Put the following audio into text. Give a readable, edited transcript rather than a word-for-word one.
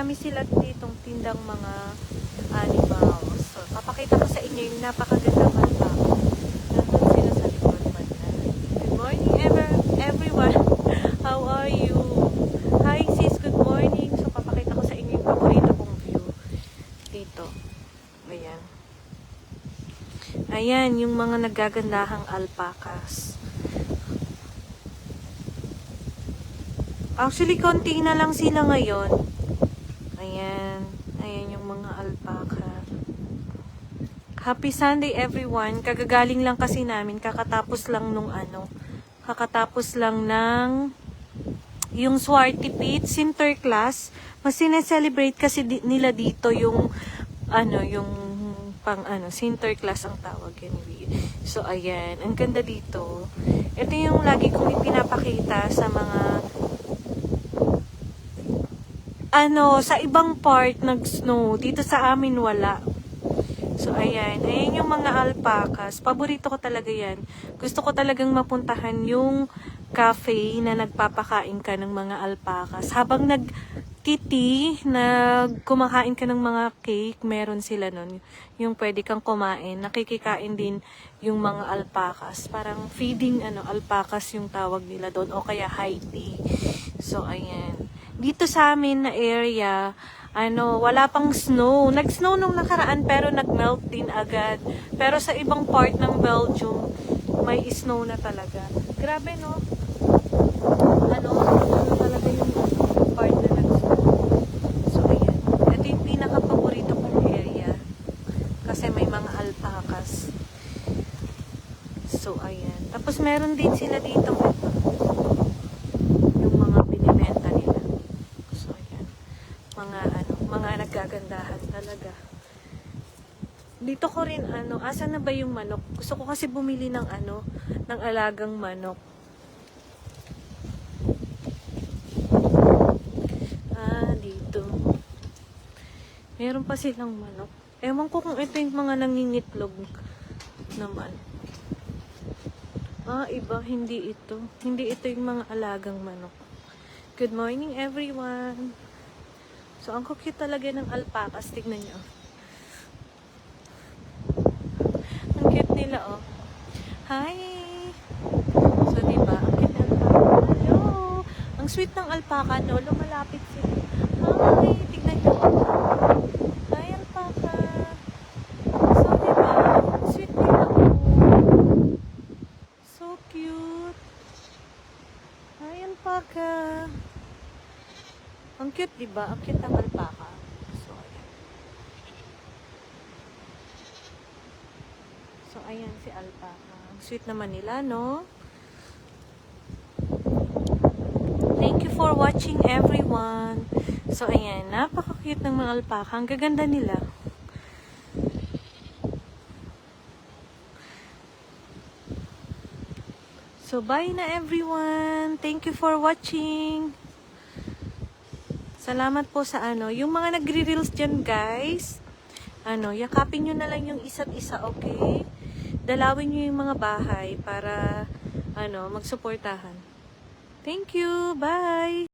marami sila ditong tindang mga animals. So, papakita ko sa inyo yung napakagandang alpaca. Nandun sila sa likod banda. Good morning everyone. How are you? Hi sis, good morning. So, papakita ko sa inyo yung paborito kong view dito. Ayan. Ayan, yung mga nagagandahang alpacas. Actually, konti na lang sila ngayon. Ayan. Ayan yung mga alpaca. Happy Sunday everyone. Kagagaling lang kasi namin. Kakatapos lang kakatapos lang ng yung Swarty Pit Sinterklaas. Mas sineselebrate kasi nila dito yung yung Sinterklaas ang tawag anyway. So ayan, ang ganda dito. Ito yung lagi kong ipinapakita sa mga sa ibang part nag-snow. Dito sa amin wala. So, ayan. Ayan yung mga alpacas. Paborito ko talaga yan. Gusto ko talagang mapuntahan yung cafe na nagpapakain ka ng mga alpacas. Habang kumakain ka ng mga cake, meron sila nun. Yung pwede kang kumain. Nakikikain din yung mga alpacas. Parang feeding alpacas yung tawag nila doon. O kaya high tea. So, ayan. Dito sa amin na area, wala pang snow. Nag-snow nung nakaraan pero nag-melt din agad. Pero sa ibang part ng Belgium, may snow na talaga. Grabe, no? Talaga yung part na nag-snow. So, ayan. Ito yung pinaka-paborito kong area. Kasi may mga alpacas. So, ayan. Tapos meron din sila dito. Yung mga binibenta nila. So, ayan. Mga nagagandahan talaga. Dito ko rin asan na ba yung manok? Gusto ko kasi bumili ng ng alagang manok. Dito. Meron pa silang manok. Ewan ko kung ito yung mga nangingitlog naman. Iba. Hindi ito. Hindi ito yung mga alagang manok. Good morning everyone. So, ang cute talaga ng alpacas. Tignan nyo. Ang cute nila, oh. Hi! So, diba? Ang cute ng alpaca. Hello! Ang sweet ng alpaca, no? Lumalapit sila. Hi! Tignan nyo. Hi, alpaca! So, diba? Ang sweet nila, oh. So cute! Hi, alpaca! Ang cute, diba? Ang cute ng alpaca. So, ayan si alpaca. Ang sweet naman nila, no? Thank you for watching, everyone. So, ayan. Napaka-cute ng mga alpaca. Ang gaganda nila. So, bye na, everyone. Thank you for watching. Salamat po sa yung mga nagre-reels dyan, guys. Yakapin nyo na lang yung isa't isa, okay? Dalawin nyo yung mga bahay para, magsuportahan. Thank you. Bye!